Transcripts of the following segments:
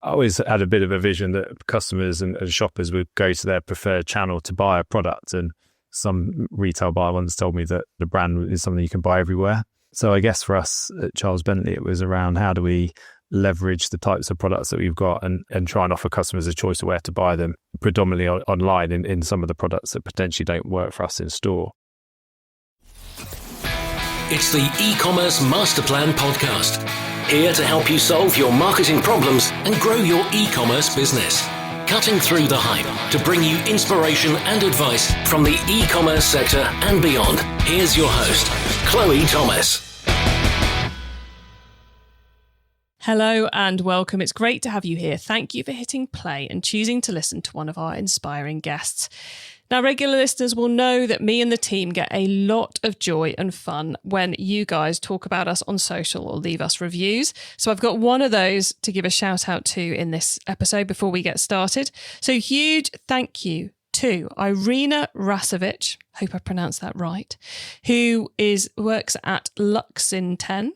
I always had a bit of a vision that customers and shoppers would go to their preferred channel to buy a product. And some retail buyer once told me that the brand is something you can buy everywhere. So I guess for us at Charles Bentley, it was around how do we leverage the types of products that we've got and try and offer customers a choice of where to buy them, predominantly online in some of the products that potentially don't work for us in store. It's the eCommerce Master Plan Podcast. Here to help you solve your marketing problems and grow your e-commerce business. Cutting through the hype to bring you inspiration and advice from the e-commerce sector and beyond. Here's your host, Chloe Thomas. Hello and welcome. It's great to have you here. Thank you for hitting play and choosing to listen to one of our inspiring guests. Now, regular listeners will know that me and the team get a lot of joy and fun when you guys talk about us on social or leave us reviews. So I've got one of those to give a shout out to in this episode before we get started. So huge thank you to Irina Rasovic, hope I pronounced that right, who works at Longstanding,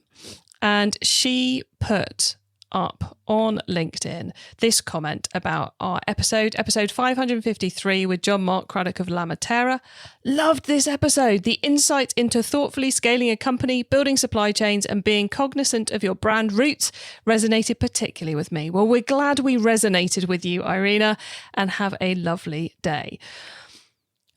and she put up on LinkedIn this comment about our episode 553 with John Mark Craddock of La Matera. Loved this episode. The insight into thoughtfully scaling a company, building supply chains and being cognizant of your brand roots resonated particularly with me. Well, we're glad we resonated with you, Irina, and have a lovely day.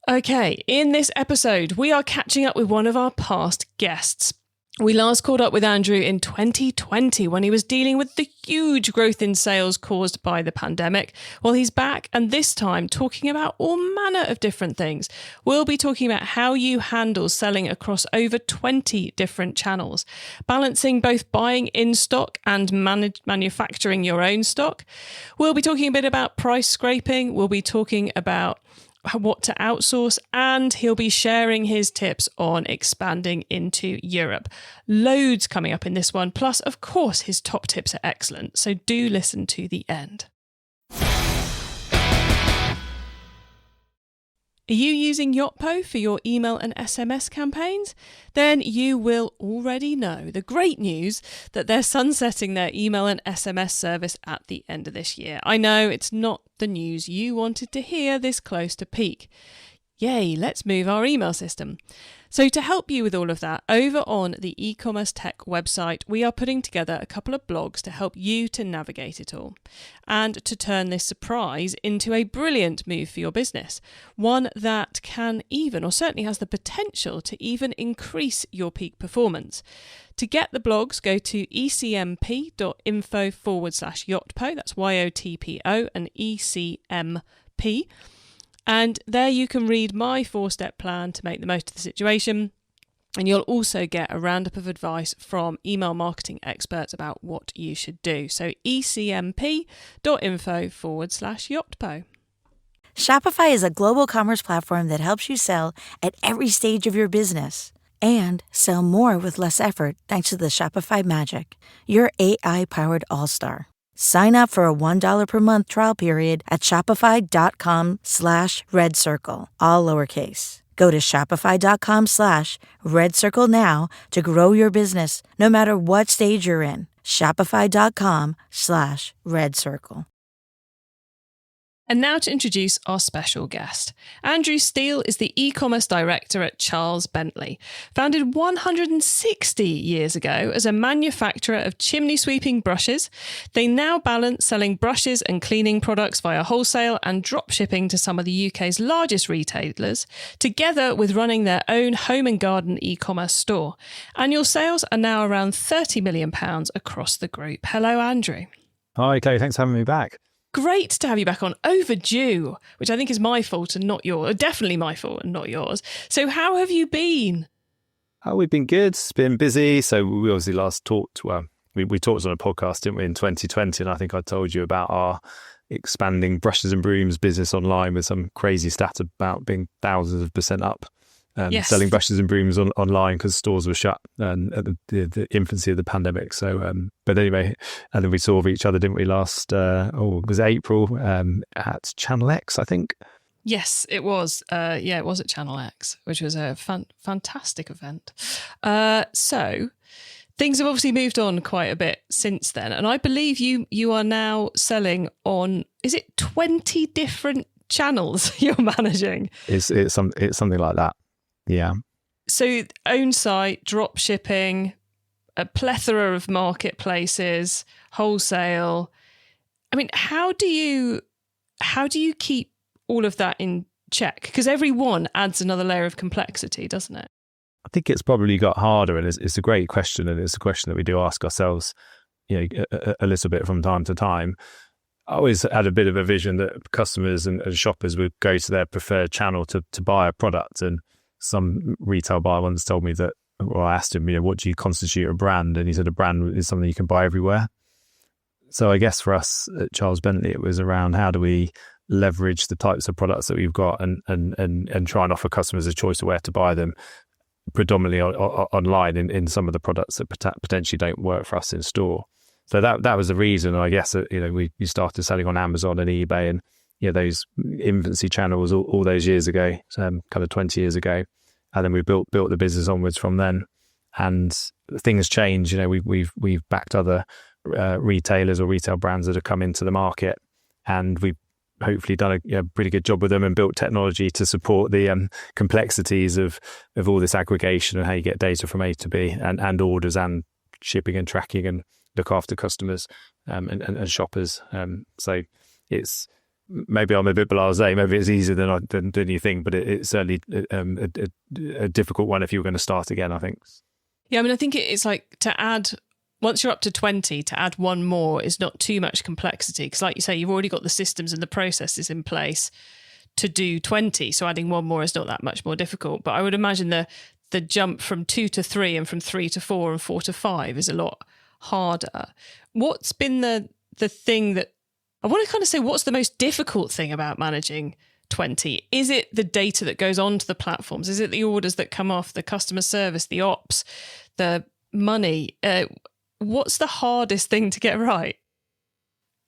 Okay, in this episode, we are catching up with one of our past guests. We last caught up with Andrew in 2020 when he was dealing with the huge growth in sales caused by the pandemic. Well, he's back, and this time talking about all manner of different things. We'll be talking about how you handle selling across over 20 different channels, balancing both buying in stock and manufacturing your own stock. We'll be talking a bit about price scraping. We'll be talking about what to outsource, and he'll be sharing his tips on expanding into Europe. Loads coming up in this one, plus of course his top tips are excellent, so do listen to the end. Are you using Yotpo for your email and SMS campaigns? Then you will already know the great news that they're sunsetting their email and SMS service at the end of this year. I know it's not the news you wanted to hear this close to peak. Yay, let's move our email system. So to help you with all of that, over on the eCommerce Tech website, we are putting together a couple of blogs to help you to navigate it all and to turn this surprise into a brilliant move for your business. One that can even, or certainly has the potential to even increase your peak performance. To get the blogs, go to ecmp.info/Yotpo. That's YOTPO and ECMP. And there you can read my 4-step plan to make the most of the situation. And you'll also get a roundup of advice from email marketing experts about what you should do. So ecmp.info/Yotpo. Shopify is a global commerce platform that helps you sell at every stage of your business and sell more with less effort thanks to the Shopify Magic, your AI-powered all-star. Sign up for a $1 per month trial period at shopify.com/redcircle, all lowercase. Go to shopify.com/redcircle now to grow your business, no matter what stage you're in. Shopify.com/redcircle. And now to introduce our special guest. Andrew Steele is the e-commerce director at Charles Bentley. Founded 160 years ago as a manufacturer of chimney sweeping brushes, they now balance selling brushes and cleaning products via wholesale and dropshipping to some of the UK's largest retailers, together with running their own home and garden e-commerce store. Annual sales are now around £30 million across the group. Hello, Andrew. Hi, Chloe. Thanks for having me back. Great to have you back on. Overdue, which I think is my fault and not yours. Definitely my fault and not yours. So how have you been? Oh, we've been good. It's been busy. So we obviously last talked, we talked on a podcast, didn't we, in 2020. And I think I told you about our expanding brushes and brooms business online with some crazy stat about being thousands of % up. Yes. Selling brushes and brooms online because stores were shut and at the infancy of the pandemic. So, but anyway, and then we saw each other, didn't we, last, it was April at Channel X, I think. Yes, it was. It was at Channel X, which was a fantastic event. So Things have obviously moved on quite a bit since then. And I believe you are now selling on, is it 20 different channels you're managing? It's something like that. Yeah. So own site, drop shipping, a plethora of marketplaces, wholesale. I mean, how do you keep all of that in check? Because every one adds another layer of complexity, doesn't it? I think it's probably got harder, and it's a great question, and it's a question that we do ask ourselves, a little bit from time to time. I always had a bit of a vision that customers and shoppers would go to their preferred channel to buy a product, and some retail buyer once told me that, well, I asked him, what do you constitute a brand? And he said a brand is something you can buy everywhere. So I guess for us at Charles Bentley, it was around how do we leverage the types of products that we've got and try and offer customers a choice of where to buy them, predominantly online in some of the products that potentially don't work for us in store. So that was the reason, I guess, that, we started selling on Amazon and eBay and those infancy channels all those years ago, kind of 20 years ago, and then we built the business onwards from then. And things change. We've backed other retailers or retail brands that have come into the market, and we've hopefully done a pretty good job with them and built technology to support the complexities of all this aggregation and how you get data from A to B and orders and shipping and tracking and look after customers and shoppers. So it's, maybe I'm a bit blasé, maybe it's easier than you think, but it's certainly a difficult one if you were going to start again, I think. Yeah, I mean, I think it's like to add, once you're up to 20, to add one more is not too much complexity. Because like you say, you've already got the systems and the processes in place to do 20. So adding one more is not that much more difficult. But I would imagine the jump from 2 to 3 and from 3 to 4 and 4 to 5 is a lot harder. What's been the thing that, I want to kind of say, what's the most difficult thing about managing 20? Is it the data that goes onto the platforms? Is it the orders that come off, the customer service, the ops, the money? What's the hardest thing to get right?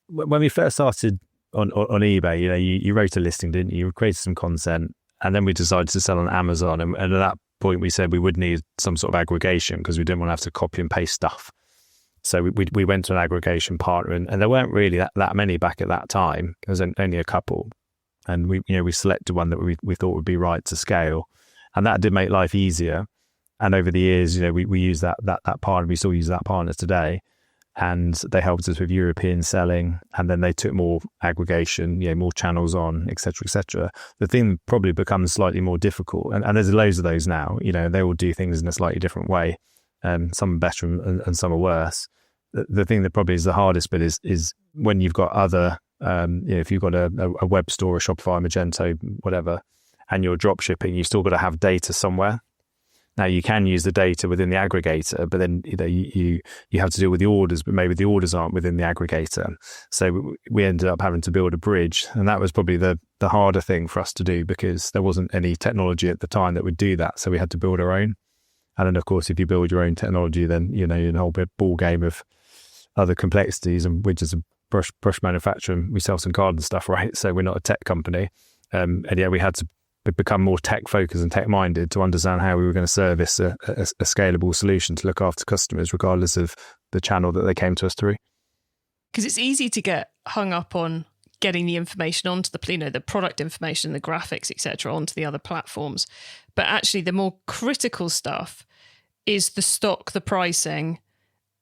When we first started on eBay, you wrote a listing, didn't you? You created some content, and then we decided to sell on Amazon. And at that point, we said we would need some sort of aggregation because we didn't want to have to copy and paste stuff. So we went to an aggregation partner, and there weren't really that many back at that time. There was only a couple, and we selected one that we thought would be right to scale, and that did make life easier. And over the years, we use that partner. We still use that partner today, and they helped us with European selling. And then they took more aggregation, more channels on, et cetera, et cetera. The thing probably becomes slightly more difficult, and there's loads of those now. They all do things in a slightly different way. Some are better and some are worse. The thing that probably is the hardest bit is when you've got other, if you've got a web store, a Shopify, Magento, whatever, and you're drop shipping, you've still got to have data somewhere. Now you can use the data within the aggregator, but then you have to deal with the orders, but maybe the orders aren't within the aggregator. So we ended up having to build a bridge, and that was probably the harder thing for us to do because there wasn't any technology at the time that would do that. So we had to build our own. And then of course, if you build your own technology, then you're in a whole bit ball game of other complexities. And we're just a brush manufacturer, and we sell some garden stuff, right? So we're not a tech company. And yeah, we had to become more tech focused and tech minded to understand how we were going to service a scalable solution to look after customers regardless of the channel that they came to us through. Because it's easy to get hung up on getting the information onto the product information, the graphics, etc., onto the other platforms. But actually the more critical stuff is the stock, the pricing,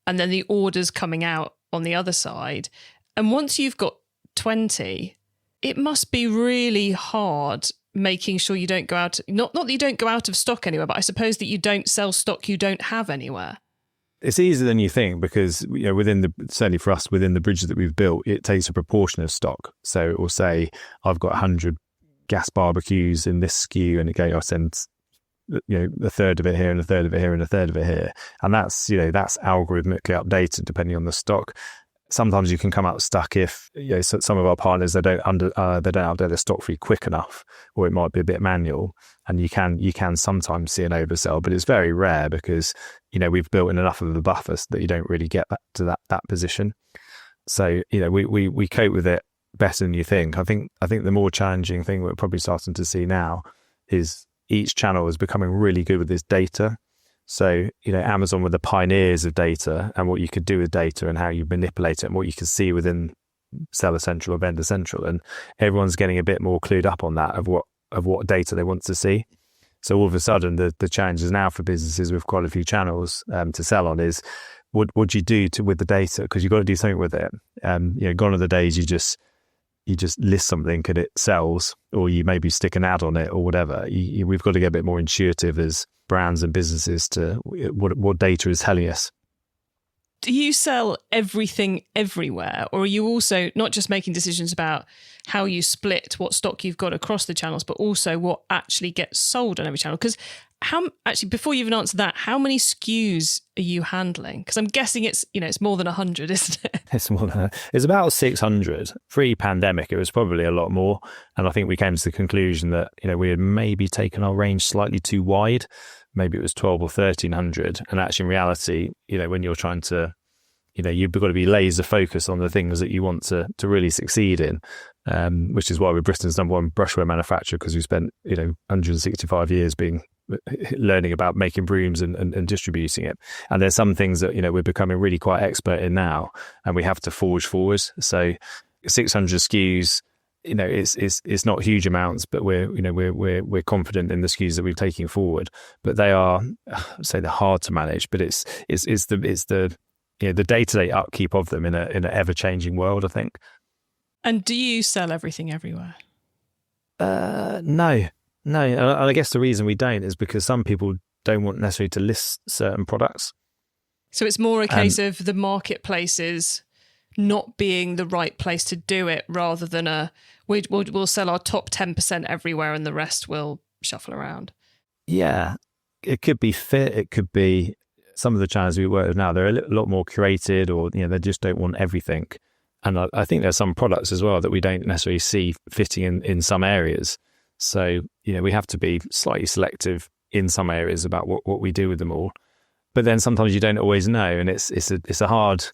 and then the orders coming out on the other side. And once you've got 20, it must be really hard making sure you don't go out, not that you don't go out of stock anywhere, but I suppose that you don't sell stock you don't have anywhere. It's easier than you think because, certainly for us, within the bridge that we've built, it takes a proportion of stock. So it will say, I've got 100 gas barbecues in this SKU, and I'll send, a third of it here and a third of it here and a third of it here. And that's algorithmically updated depending on the stock. Sometimes you can come out stuck if so some of our partners they don't update their stock for you quick enough, or it might be a bit manual, and you can sometimes see an oversell, but it's very rare because we've built in enough of the buffers that you don't really get back to that position. So we cope with it better than you think. I think the more challenging thing we're probably starting to see now is each channel is becoming really good with this data. So, Amazon were the pioneers of data and what you could do with data and how you manipulate it and what you can see within Seller Central or Vendor Central. And everyone's getting a bit more clued up on that of what data they want to see. So all of a sudden, the challenge is now for businesses with quite a few channels to sell on is what do you do with the data? Because you've got to do something with it. Gone are the days you just list something and it sells, or you maybe stick an ad on it or whatever. We've got to get a bit more intuitive as brands and businesses to what data is telling us. Do you sell everything everywhere, or are you also not just making decisions about how you split what stock you've got across the channels, but also what actually gets sold on every channel? Because before you even answer that, how many SKUs are you handling? Because I'm guessing it's more than 100, isn't it? It's about 600. Pre-pandemic, it was probably a lot more. And I think we came to the conclusion that, we had maybe taken our range slightly too wide. Maybe it was 12 or 1300. And actually in reality, when you're trying to, you've got to be laser focused on the things that you want to really succeed in, which is why we're Britain's number one brushwear manufacturer, because we spent, 165 years learning about making brooms and distributing it. And there's some things that, we're becoming really quite expert in now, and we have to forge forward. So 600 SKUs, it's not huge amounts, but we're confident in the SKUs that we're taking forward. But they are, they're hard to manage. But it's the day-to-day upkeep of them in an ever-changing world, I think. And do you sell everything everywhere? No. And I guess the reason we don't is because some people don't want necessarily to list certain products. So it's more a case of the marketplaces not being the right place to do it, rather than we'll sell our top 10% everywhere and the rest will shuffle around. Yeah, it could be fit. It could be some of the channels we work with now. They're a lot more curated, or they just don't want everything. And I think there's some products as well that we don't necessarily see fitting in some areas. So we have to be slightly selective in some areas about what we do with them all. But then sometimes you don't always know, and it's a hard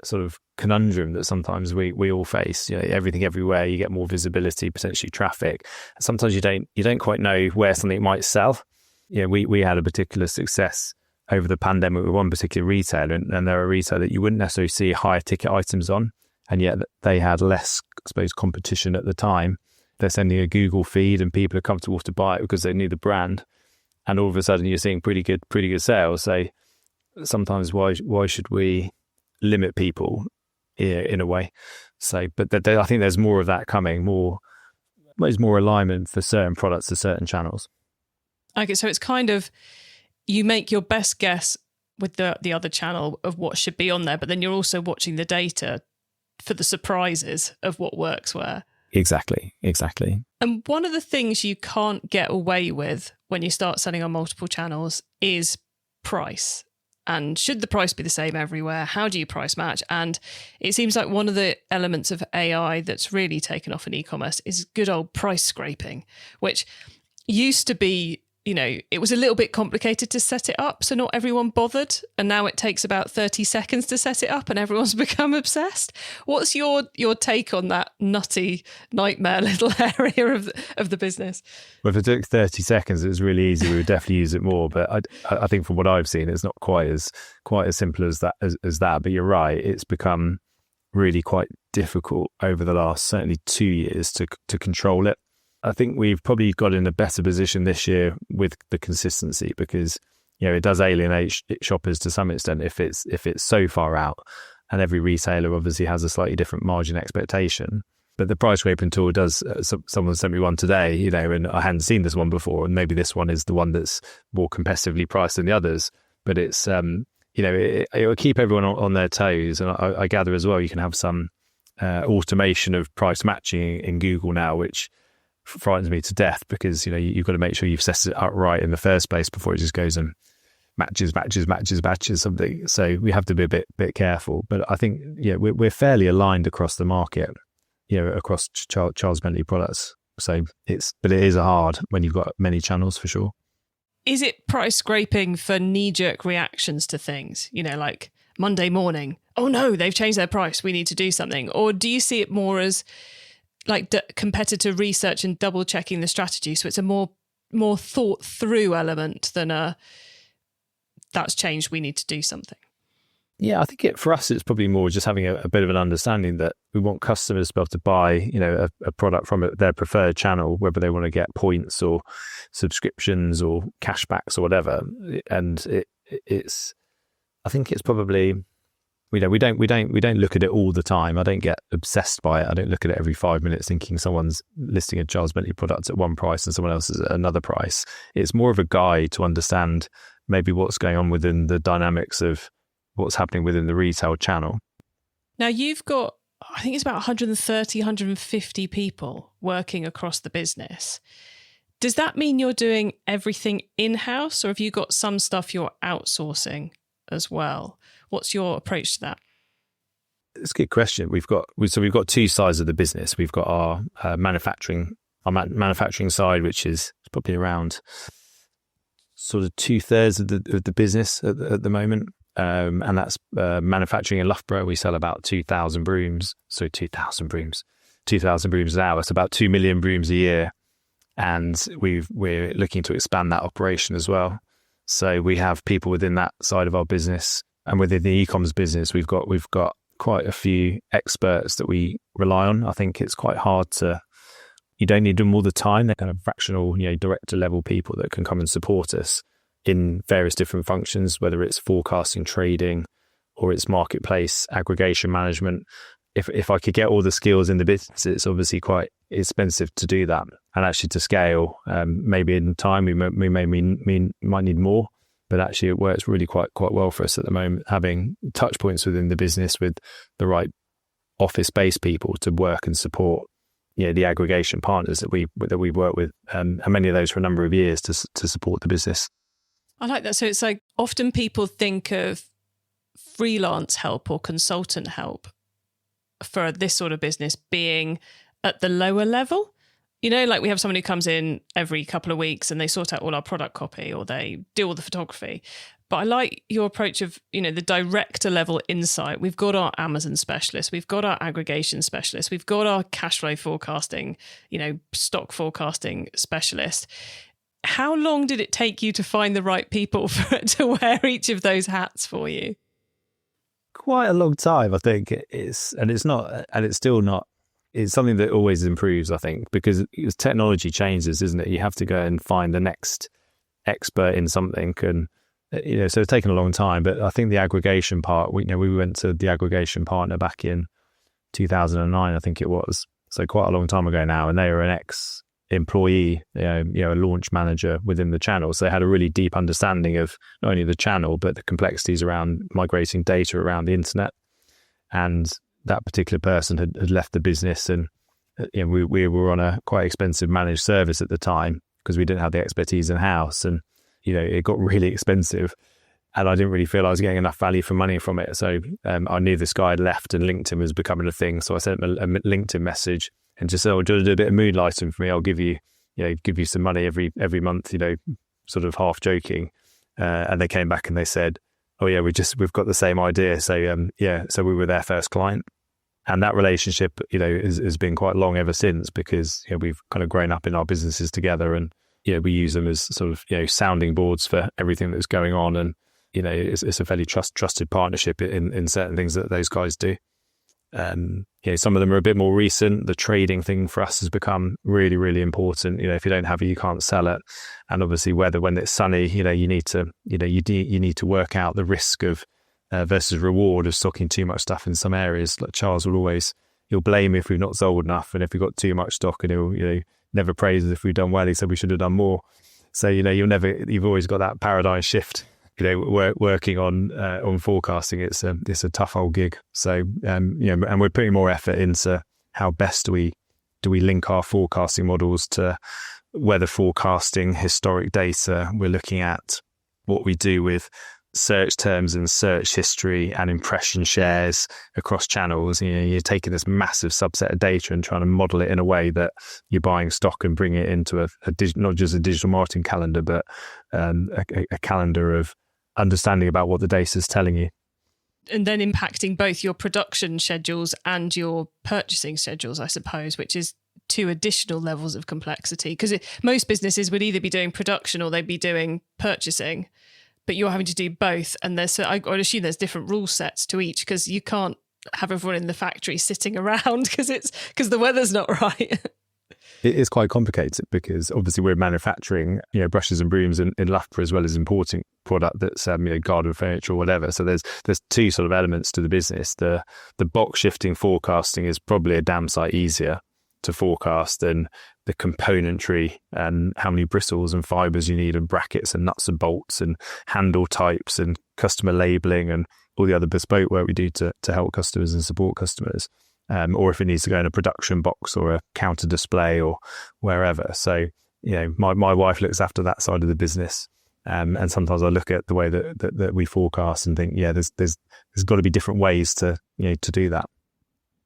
sort of conundrum that sometimes we all face. Everything everywhere, you get more visibility, potentially traffic. Sometimes you don't quite know where something might sell. We had a particular success over the pandemic with one particular retailer, and they're a retailer that you wouldn't necessarily see higher ticket items on, and yet they had less, I suppose, competition at the time. They're sending a Google feed and people are comfortable to buy it because they knew the brand, and all of a sudden you're seeing pretty good sales. So sometimes why should we limit people in a way? So, but I think there's more of that coming. There's more alignment for certain products to certain channels. Okay, so it's kind of, you make your best guess with the other channel of what should be on there, but then you're also watching the data for the surprises of what works where. Exactly. And one of the things you can't get away with when you start selling on multiple channels is price. And should the price be the same everywhere? How do you price match? And it seems like one of the elements of AI that's really taken off in e-commerce is good old price scraping, which used to be, it was a little bit complicated to set it up, so not everyone bothered. And now it takes about 30 seconds to set it up and everyone's become obsessed. What's your take on that nutty nightmare little area of the business? Well, if it took 30 seconds, it was really easy. We would definitely use it more. But I think from what I've seen, it's not quite as simple as that. But you're right, it's become really quite difficult over the last certainly 2 years to control it. I think we've probably got in a better position this year with the consistency, because it does alienate shoppers to some extent if it's so far out, and every retailer obviously has a slightly different margin expectation. But the price scraping tool does. Someone sent me one today, and I hadn't seen this one before, and maybe this one is the one that's more competitively priced than the others. But it's it will keep everyone on their toes, and I gather as well you can have some automation of price matching in Google now, which frightens me to death, because you've got to make sure you've set it up right in the first place before it just goes and matches something. So we have to be a bit careful. But I think we're fairly aligned across the market, across Charles Bentley products. So it is hard when you've got many channels, for sure. Is it price scraping for knee-jerk reactions to things? Like Monday morning, oh no, they've changed their price, we need to do something. Or do you see it more as like competitor research and double checking the strategy? So it's a more thought through element than that's changed, we need to do something? Yeah, I think for us, it's probably more just having a bit of an understanding that we want customers to be able to buy, a product from their preferred channel, whether they want to get points or subscriptions or cashbacks or whatever. And I think it's probably, we don't look at it all the time. I don't get obsessed by it. I don't look at it every 5 minutes thinking someone's listing a Charles Bentley product at one price and someone else is at another price. It's more of a guide to understand maybe what's going on within the dynamics of what's happening within the retail channel. Now you've got, I think it's about 130, 150 people working across the business. Does that mean you're doing everything in-house, or have you got some stuff you're outsourcing as well? What's your approach to that? It's a good question. We've got two sides of the business. We've got our manufacturing side, which is probably around sort of 2/3 of the business at the moment. And that's manufacturing in Loughborough. We sell about 2,000 brooms. So 2,000 brooms an hour. It's about 2 million brooms a year. And we're looking to expand that operation as well. So we have people within that side of our business, and within the e-commerce business, we've got quite a few experts that we rely on. I think it's quite hard you don't need them all the time. They're kind of fractional, director level people that can come and support us in various different functions, whether it's forecasting, trading, or it's marketplace aggregation management. If I could get all the skills in the business, it's obviously quite expensive to do that. And actually to scale, maybe in time we might need more, but actually it works really quite well for us at the moment, having touch points within the business with the right office-based people to work and support the aggregation partners that we work with, and many of those for a number of years to support the business. I like that. So it's like often people think of freelance help or consultant help for this sort of business being at the lower level. Like we have someone who comes in every couple of weeks and they sort out all our product copy or they do all the photography. But I like your approach of, the director level insight. We've got our Amazon specialists, we've got our aggregation specialists, we've got our cash flow forecasting, stock forecasting specialist. How long did it take you to find the right people to wear each of those hats for you? Quite a long time, I think. It's still not. It's something that always improves, I think, because as technology changes, isn't it? You have to go and find the next expert in something, and so it's taken a long time. But I think the aggregation part, we went to the aggregation partner back in 2009, I think it was. So quite a long time ago now, and they were an ex-employee, a launch manager within the channel. So they had a really deep understanding of not only the channel, but the complexities around migrating data around the internet. And that particular person had left the business, and we were on a quite expensive managed service at the time because we didn't have the expertise in house, and it got really expensive, and I didn't really feel I was getting enough value for money from it. So I knew this guy had left, and LinkedIn was becoming a thing. So I sent him a LinkedIn message and just said, "Oh, do you want to do a bit of moonlighting for me? I'll give you some money every month." Sort of half joking, and they came back and they said, "Oh yeah, we've got the same idea." So so we were their first client. And that relationship, has been quite long ever since, because we've kind of grown up in our businesses together, and we use them as sort of sounding boards for everything that's going on, and it's a fairly trusted partnership in certain things that those guys do. Some of them are a bit more recent. The trading thing for us has become really, really important. If you don't have it, you can't sell it, and obviously when it's sunny, you need to work out the risk of versus reward of stocking too much stuff in some areas. Like Charles he'll blame if we've not sold enough, and if we've got too much stock, and he'll never praise us if we've done well. He said we should have done more. So you've always got that paradigm shift. Working on forecasting, it's a tough old gig. So and we're putting more effort into how best do we link our forecasting models to weather forecasting, historic data. We're looking at what we do with search terms and search history and impression shares across channels. You're taking this massive subset of data and trying to model it in a way that you're buying stock and bring it into not just a digital marketing calendar, but a calendar of understanding about what the data is telling you. And then impacting both your production schedules and your purchasing schedules, I suppose, which is two additional levels of complexity. Because most businesses would either be doing production or they'd be doing purchasing. but you're having to do both. And I would assume there's different rule sets to each, because you can't have everyone in the factory sitting around because the weather's not right. It is quite complicated because obviously we're manufacturing, brushes and brooms in Loughborough, as well as importing product that's garden furniture or whatever. So there's two sort of elements to the business. The box shifting forecasting is probably a damn sight easier to forecast than the componentry and how many bristles and fibers you need and brackets and nuts and bolts and handle types and customer labeling and all the other bespoke work we do to help customers and support customers. Or if it needs to go in a production box or a counter display or wherever. So, my wife looks after that side of the business. And sometimes I look at the way that we forecast and think, there's got to be different ways to do that.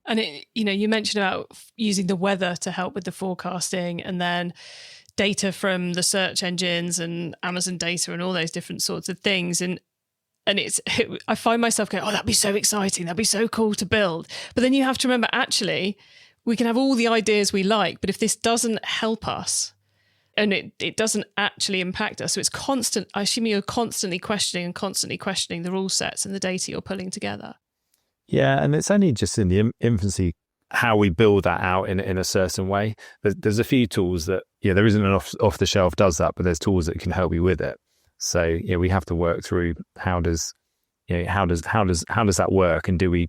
And you mentioned about using the weather to help with the forecasting, and then data from the search engines and Amazon data and all those different sorts of things. And I find myself going, oh, that'd be so exciting. That'd be so cool to build. But then you have to remember, actually, we can have all the ideas we like, but if this doesn't help us and it doesn't actually impact us, so it's constant. I assume you're constantly questioning the rule sets and the data you're pulling together. Yeah, and it's only just in the infancy how we build that out in a certain way. There's a few tools that, there isn't an off the shelf does that, but there's tools that can help you with it. So we have to work through how does that work, and do we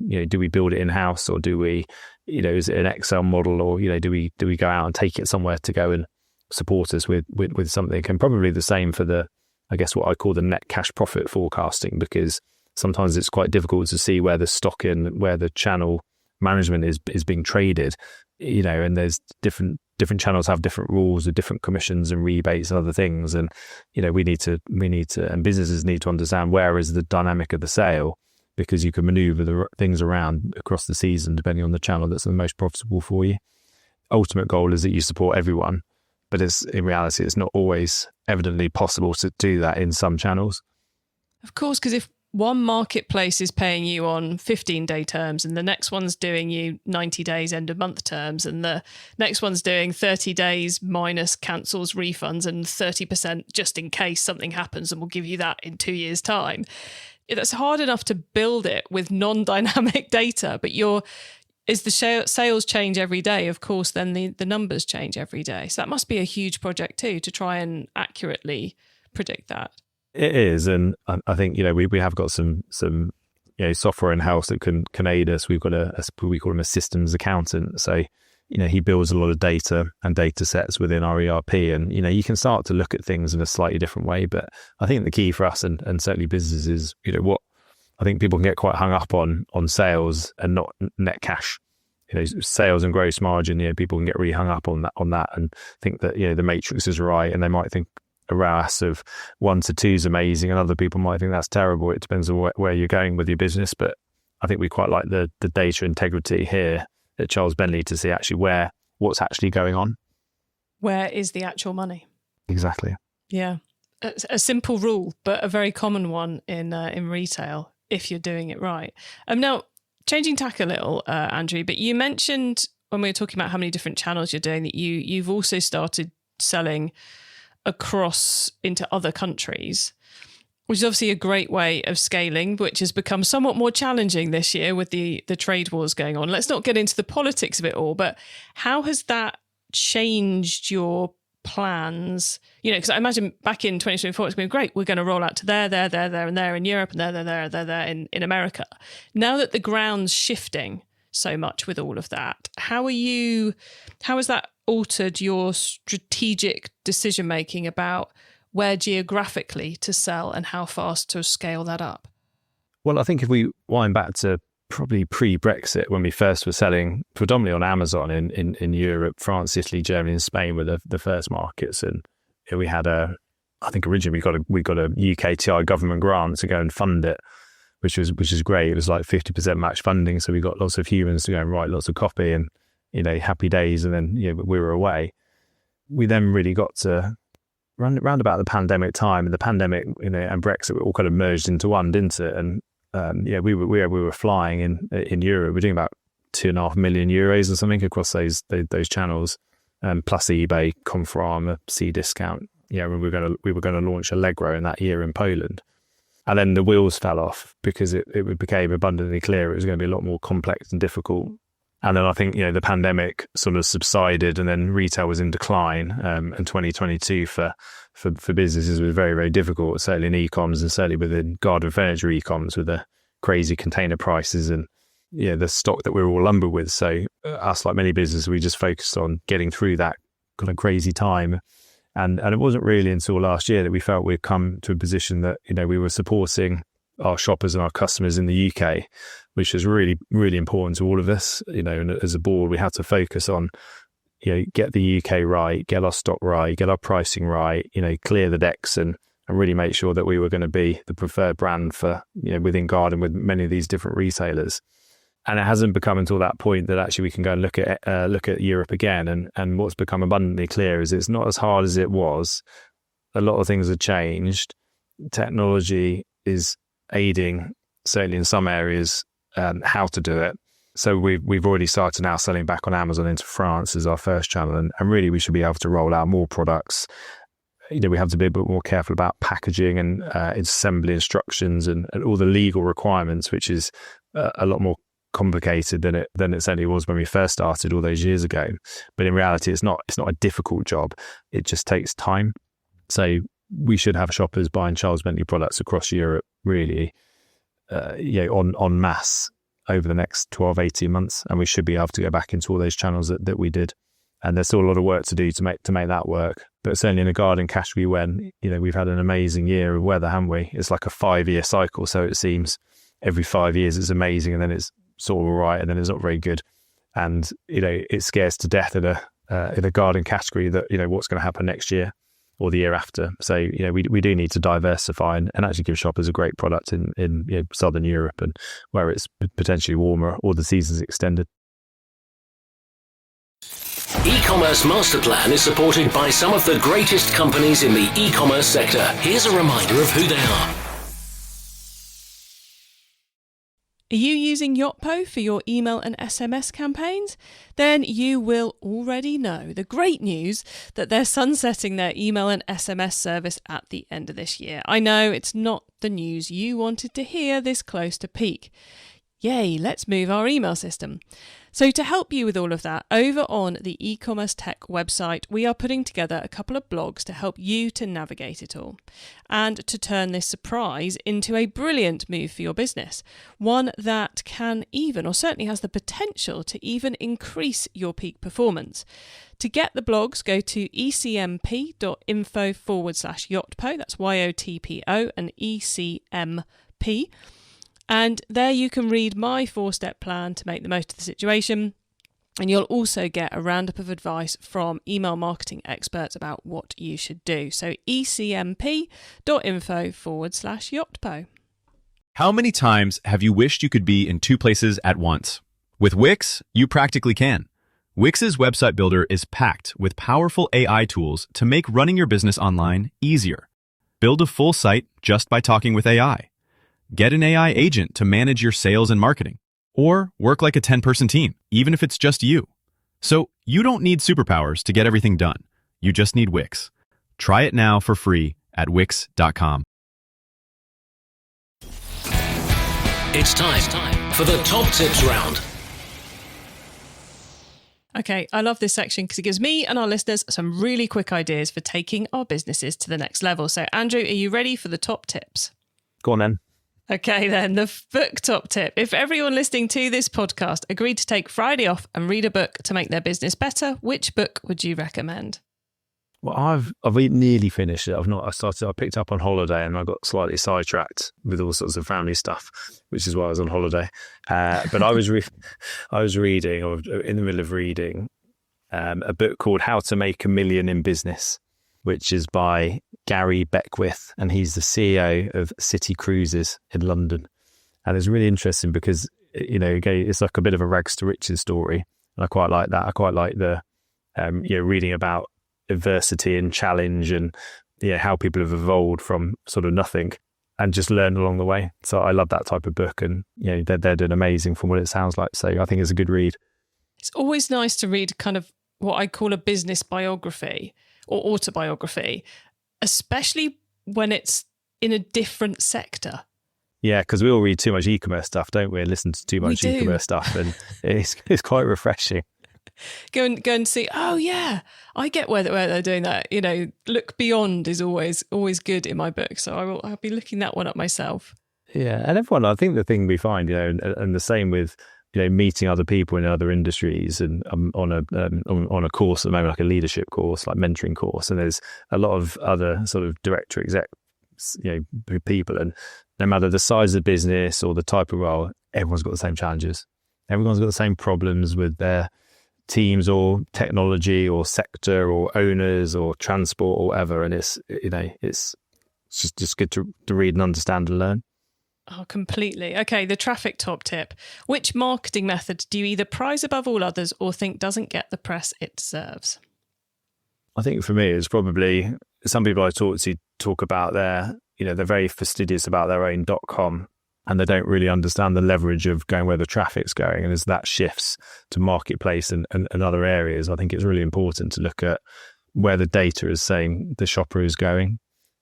build it in house, or do we is it an Excel model, or do we go out and take it somewhere to go and support us with something? And probably the same for I guess what I call the net cash profit forecasting, because sometimes it's quite difficult to see where the stock in where the channel management is being traded, and there's different channels have different rules with different commissions and rebates and other things. And, we need to, and businesses need to understand where is the dynamic of the sale, because you can maneuver the things around across the season, depending on the channel that's the most profitable for you. Ultimate goal is that you support everyone, but in reality, it's not always evidently possible to do that in some channels. Of course, because if one marketplace is paying you on 15-day terms and the next one's doing you 90 days end of month terms, and the next one's doing 30 days minus cancels, refunds, and 30% just in case something happens, and we'll give you that in 2 years' time. That's hard enough to build it with non-dynamic data, but as the sales change every day, of course, then the numbers change every day. So that must be a huge project too, to try and accurately predict that. It is, and I think we have got some software in house that can aid us. We've got we call him a systems accountant. So he builds a lot of data and data sets within our ERP, and you can start to look at things in a slightly different way. But I think the key for us and certainly businesses is what I think people can get quite hung up on sales and not net cash. Sales and gross margin. People can get really hung up on that and think that the matrix is right, and they might think a ROAS of 1 to 2 is amazing, and other people might think that's terrible. It depends on where you're going with your business. But I think we quite like the data integrity here at Charles Bentley to see actually what's actually going on. Where is the actual money? Exactly. Yeah. A simple rule, but a very common one in retail if you're doing it right. Now, changing tack a little, Andrew, but you mentioned when we were talking about how many different channels you're doing that you've also started selling across into other countries, which is obviously a great way of scaling, which has become somewhat more challenging this year with the trade wars going on. Let's not get into the politics of it all, but how has that changed your plans? Because I imagine back in 2024, it's been great. We're going to roll out to there, and there in Europe, and there in America. Now that the ground's shifting so much with all of that, how has that altered your strategic decision making about where geographically to sell and how fast to scale that up? Well, I think if we wind back to probably pre-Brexit, when we first were selling predominantly on Amazon in Europe, France, Italy, Germany, and Spain were the first markets, and we had I think originally we got a UKTI government grant to go and fund it, which is great. It was like 50% match funding, so we got lots of humans to go and write lots of copy and happy days, and then we were away. We then really got to round about the pandemic time, and the pandemic and Brexit all kind of merged into one, didn't it? And we were flying in Europe. We're doing about 2.5 million euros or something across those channels, plus eBay, Conforama, Cdiscount. We were going to launch Allegro in that year in Poland. And then the wheels fell off because it became abundantly clear it was going to be a lot more complex and difficult. And then I think, the pandemic sort of subsided, and then retail was in decline. And 2022 for businesses was very, very difficult, certainly in e-coms and certainly within garden furniture e-coms with the crazy container prices and the stock that we were all lumbered with. So us, like many businesses, we just focused on getting through that kind of crazy time. And it wasn't really until last year that we felt we'd come to a position that, we were supporting our shoppers and our customers in the UK, which is really, really important to all of us. And as a board, we had to focus on, get the UK right, get our stock right, get our pricing right, clear the decks and really make sure that we were going to be the preferred brand for, within garden with many of these different retailers. And it hasn't become until that point that actually we can go and look at Europe again. And what's become abundantly clear is it's not as hard as it was. A lot of things have changed. Technology is aiding, certainly in some areas, how to do it. So we've already started now selling back on Amazon into France as our first channel, and really we should be able to roll out more products. We have to be a bit more careful about packaging and assembly instructions and all the legal requirements, which is a lot more complicated than it certainly was when we first started all those years ago. But in reality, it's not a difficult job. It just takes time. So we should have shoppers buying Charles Bentley products across Europe really, en masse over the next 12, 18 months. And we should be able to go back into all those channels that we did. And there's still a lot of work to do to make that work. But certainly in the garden category, when, we've had an amazing year of weather, haven't we? It's like a 5-year cycle. So it seems every 5 years it's amazing, and then it's sort of all right, and then it's not very good. And, it scares to death in a garden category that, what's going to happen next year or the year after. So, we do need to diversify and actually give shoppers a great product in Southern Europe and where it's potentially warmer or the season's extended. E-commerce Master Plan is supported by some of the greatest companies in the e-commerce sector. Here's a reminder of who they are. Are you using Yotpo for your email and SMS campaigns? Then you will already know the great news that they're sunsetting their email and SMS service at the end of this year. I know it's not the news you wanted to hear this close to peak. Yay, let's move our email system. So to help you with all of that, over on the eCommerce Tech website, we are putting together a couple of blogs to help you to navigate it all and to turn this surprise into a brilliant move for your business. One that can even, or certainly has the potential to even increase your peak performance. To get the blogs, go to ecmp.info/Yotpo. That's YOTPO and ECMP. And there you can read my 4-step plan to make the most of the situation. And you'll also get a roundup of advice from email marketing experts about what you should do. So ecmp.info/Yotpo. How many times have you wished you could be in 2 places at once? With Wix, you practically can. Wix's website builder is packed with powerful AI tools to make running your business online easier. Build a full site just by talking with AI. Get an AI agent to manage your sales and marketing, or work like a 10-person team, even if it's just you. So you don't need superpowers to get everything done. You just need Wix. Try it now for free at wix.com. It's time for the top tips round. Okay, I love this section because it gives me and our listeners some really quick ideas for taking our businesses to the next level. So Andrew, are you ready for the top tips? Go on then. Okay, then, the book top tip. If everyone listening to this podcast agreed to take Friday off and read a book to make their business better, which book would you recommend? Well, I've nearly finished it. I picked up on holiday and I got slightly sidetracked with all sorts of family stuff, which is why I was on holiday. But I was reading, or in the middle of reading, a book called How to Make $1 Million in Business, which is by Gary Beckwith, and he's the CEO of City Cruises in London. And it's really interesting because, it's like a bit of a rags to riches story. And I quite like that. I quite like the, reading about adversity and challenge and, how people have evolved from sort of nothing and just learn along the way. So I love that type of book, and, they're doing amazing from what it sounds like. So I think it's a good read. It's always nice to read kind of what I call a business biography or autobiography, especially when it's in a different sector. Yeah, because we all read too much e-commerce stuff, don't we? And listen to too much e-commerce stuff, and it's quite refreshing. Go and see. Oh yeah, I get where they're doing that. Look beyond is always good in my book. So I'll be looking that one up myself. Yeah, and everyone, I think the thing we find, and the same with meeting other people in other industries, and on a course at the moment, like a leadership course, like mentoring course, and there's a lot of other sort of director execs, people, and no matter the size of the business or the type of role, everyone's got the same challenges. Everyone's got the same problems with their teams or technology or sector or owners or transport or whatever. And it's just good to read and understand and learn. Oh, completely. Okay, the traffic top tip. Which marketing method do you either prize above all others or think doesn't get the press it deserves? I think for me, it's probably some people I talk to talk about they're very fastidious about their own .com, and they don't really understand the leverage of going where the traffic's going. And as that shifts to marketplace and other areas, I think it's really important to look at where the data is saying the shopper is going,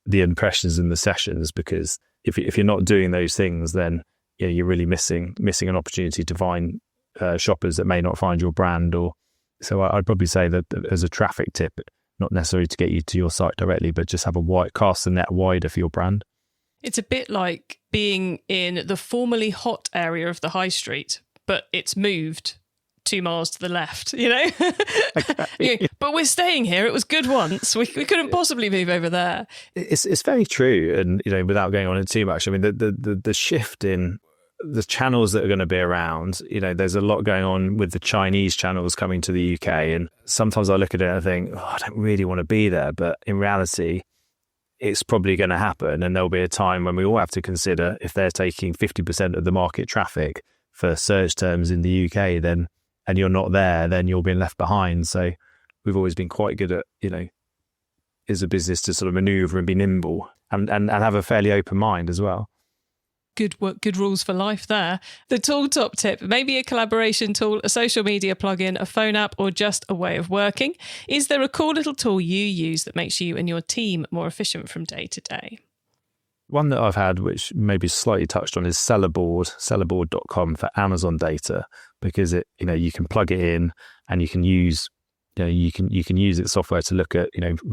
the impressions and the sessions, because if you're not doing those things, then you're really missing an opportunity to find shoppers that may not find your brand. So I'd probably say that as a traffic tip, not necessarily to get you to your site directly, but just cast the net wider for your brand. It's a bit like being in the formerly hot area of the high street, but it's moved 2 miles to the left, Okay. But we're staying here. It was good once. We couldn't possibly move over there. It's very true. And, without going on it too much, I mean, the shift in the channels that are going to be around, there's a lot going on with the Chinese channels coming to the UK. And sometimes I look at it and I think, I don't really want to be there. But in reality, it's probably going to happen. And there'll be a time when we all have to consider if they're taking 50% of the market traffic for search terms in the UK, and you're not there, then you're being left behind. So we've always been quite good at, as a business to sort of maneuver and be nimble and have a fairly open mind as well. Good work, good rules for life there. The tool top tip, maybe a collaboration tool, a social media plugin, a phone app, or just a way of working. Is there a cool little tool you use that makes you and your team more efficient from day to day? One that I've had, which maybe slightly touched on, is sellerboard.com for Amazon data, because you can plug it in and you can use you can use its software to look at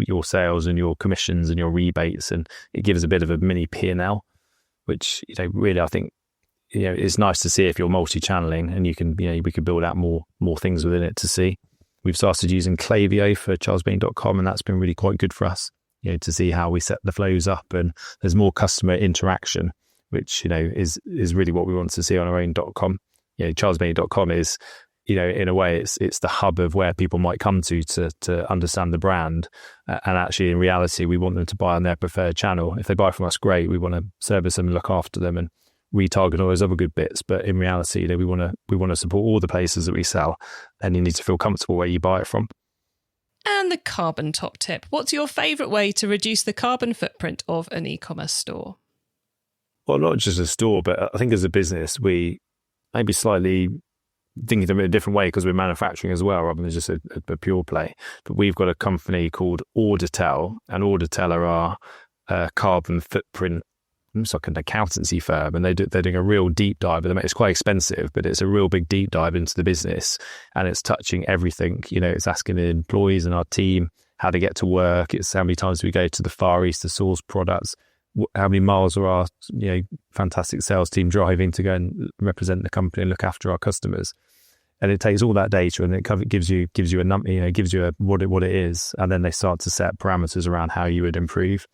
your sales and your commissions and your rebates, and it gives a bit of a mini P&L, which really I think it's nice to see if you're multi-channeling, and you can we could build out more things within it to see. We've started using Klaviyo for charlesbentley.com, and that's been really quite good for us, to see how we set the flows up, and there's more customer interaction, which is really what we want to see on our own .com. charlesbentley.com is in a way it's the hub of where people might come to understand the brand, and actually in reality we want them to buy on their preferred channel. If they buy from us, great, we want to service them and look after them and retarget all those other good bits, but in reality we want to support all the places that we sell, and you need to feel comfortable where you buy it from. And the carbon top tip. What's your favourite way to reduce the carbon footprint of an e-commerce store? Well, not just a store, but I think as a business, we maybe slightly thinking of it in a different way because we're manufacturing as well, rather than just a pure play. But we've got a company called Auditel, and Auditel are our carbon footprint. It's like an accountancy firm, and they're doing a real deep dive. It's quite expensive, but it's a real big deep dive into the business, and it's touching everything. It's asking the employees and our team how to get to work. It's how many times we go to the Far East to source products. How many miles are our fantastic sales team driving to go and represent the company and look after our customers? And it takes all that data and it gives you a number, gives you what it is, and then they start to set parameters around how you would improve.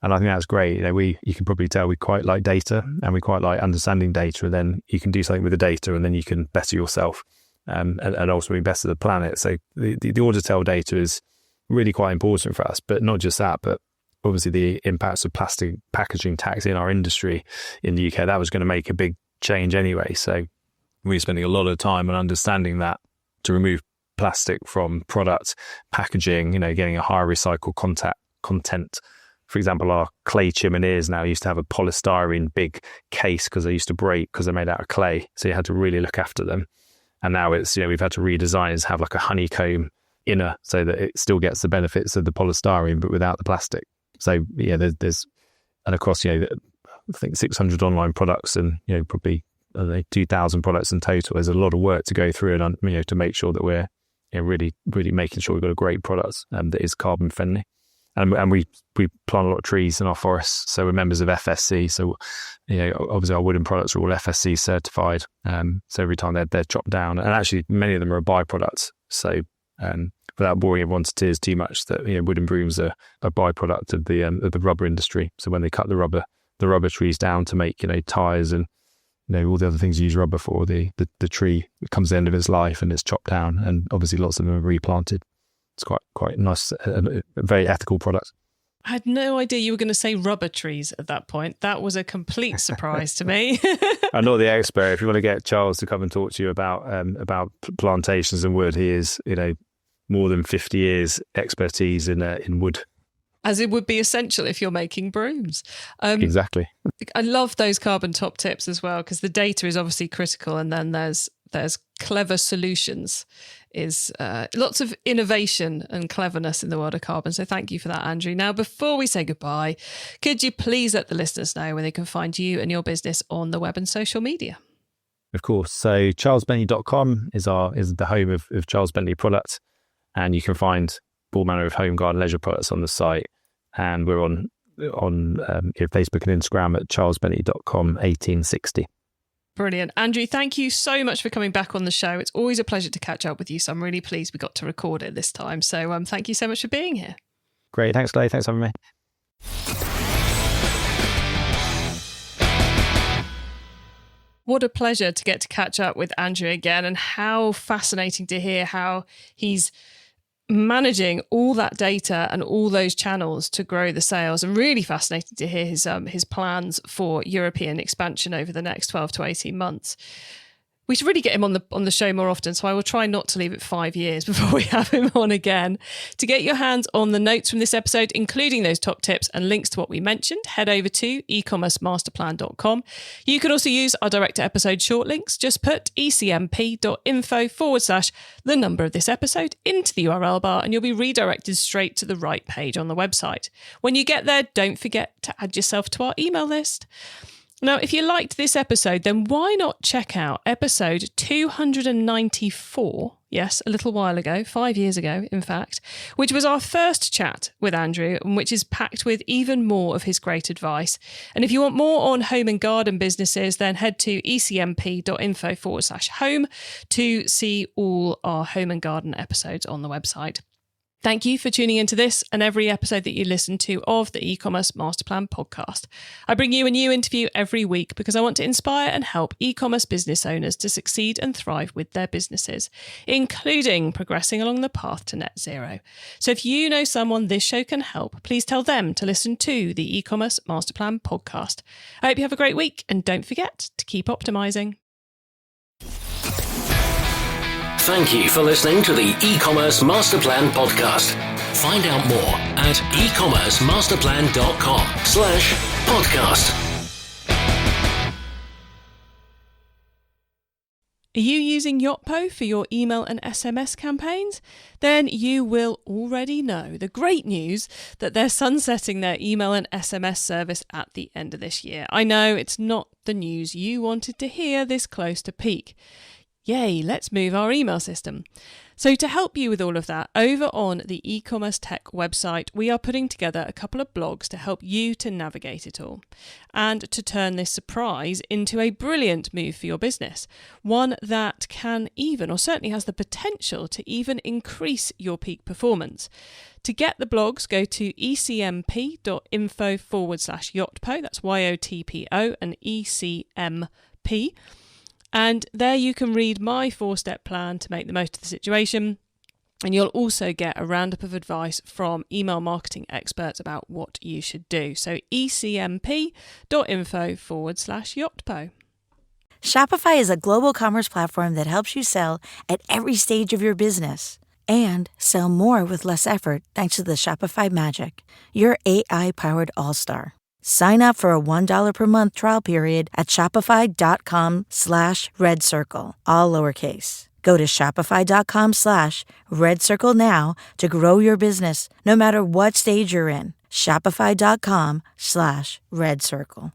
And I think that's great. You can probably tell we quite like data, and we quite like understanding data, and then you can do something with the data, and then you can better yourself, and ultimately better the planet. So the Auditel data is really quite important for us, but not just that, but obviously the impacts of plastic packaging tax in our industry in the UK, that was going to make a big change anyway. So we're spending a lot of time on understanding that to remove plastic from product packaging, getting a higher recycled content. For example, our clay chimneys now used to have a polystyrene big case because they used to break because they're made out of clay. So you had to really look after them. And now it's, we've had to redesign it to have like a honeycomb inner so that it still gets the benefits of the polystyrene, but without the plastic. So yeah, there's and across, I think 600 online products and, probably 2,000 products in total. There's a lot of work to go through and, to make sure that we're really, really making sure we've got a great product that is carbon friendly. And we plant a lot of trees in our forests. So we're members of FSC. So, obviously our wooden products are all FSC certified. So every time they're chopped down, and actually many of them are byproducts. So without boring everyone to tears too much, that wooden brooms are a byproduct of the rubber industry. So when they cut the rubber trees down to make tires and all the other things you use rubber for, the tree comes to the end of its life and it's chopped down, and obviously lots of them are replanted. It's quite nice, a very ethical product. I had no idea you were going to say rubber trees at that point. That was a complete surprise to me. I'm not the expert. If you want to get Charles to come and talk to you about plantations and wood, he is more than 50 years expertise in wood. As it would be essential if you're making brooms. Exactly. I love those carbon top tips as well, because the data is obviously critical, and then there's clever solutions. Is lots of innovation and cleverness in the world of carbon. So thank you for that, Andrew. Now, before we say goodbye, could you please let the listeners know where they can find you and your business on the web and social media? Of course. So charlesbentley.com is the home of Charles Bentley products, and you can find all manner of home, garden, leisure products on the site. And we're on Facebook and Instagram at charlesbentley.com 1860. Brilliant. Andrew, thank you so much for coming back on the show. It's always a pleasure to catch up with you. So I'm really pleased we got to record it this time. So thank you so much for being here. Great. Thanks, Clay. Thanks for having me. What a pleasure to get to catch up with Andrew again, and how fascinating to hear how he's managing all that data and all those channels to grow the sales, and really fascinating to hear his plans for European expansion over the next 12 to 18 months. We should really get him on the show more often, so I will try not to leave it 5 years before we have him on again. To get your hands on the notes from this episode, including those top tips and links to what we mentioned, head over to ecommercemasterplan.com. You can also use our direct episode short links. Just put ecmp.info/the number of this episode into the URL bar, and you'll be redirected straight to the right page on the website. When you get there, don't forget to add yourself to our email list. Now, if you liked this episode, then why not check out episode 294, yes, a little while ago, 5 years ago, in fact, which was our first chat with Andrew, and which is packed with even more of his great advice. And if you want more on home and garden businesses, then head to ecmp.info/home to see all our home and garden episodes on the website. Thank you for tuning into this and every episode that you listen to of the e-commerce Masterplan podcast. I bring you a new interview every week because I want to inspire and help e-commerce business owners to succeed and thrive with their businesses, including progressing along the path to net zero. So if you know someone this show can help, please tell them to listen to the e-commerce Masterplan podcast. I hope you have a great week, and don't forget to keep optimizing. Thank you for listening to the eCommerce Masterplan podcast. Find out more at ecommercemasterplan.com/podcast. Are you using Yotpo for your email and SMS campaigns? Then you will already know the great news that they're sunsetting their email and SMS service at the end of this year. I know it's not the news you wanted to hear this close to peak. Yay, let's move our email system. So to help you with all of that, over on the e-commerce tech website, we are putting together a couple of blogs to help you to navigate it all and to turn this surprise into a brilliant move for your business. One that can even, or certainly has the potential to even increase your peak performance. To get the blogs, go to ecmp.info/Yotpo. That's YOTPO and ECMP. And there you can read my 4-step plan to make the most of the situation. And you'll also get a roundup of advice from email marketing experts about what you should do. So ecmp.info/Yotpo. Shopify is a global commerce platform that helps you sell at every stage of your business and sell more with less effort thanks to the Shopify Magic, your AI-powered all-star. Sign up for a $1 per month trial period at shopify.com/redcircle, all lowercase. Go to shopify.com/redcircle now to grow your business, no matter what stage you're in. Shopify.com/Red Circle.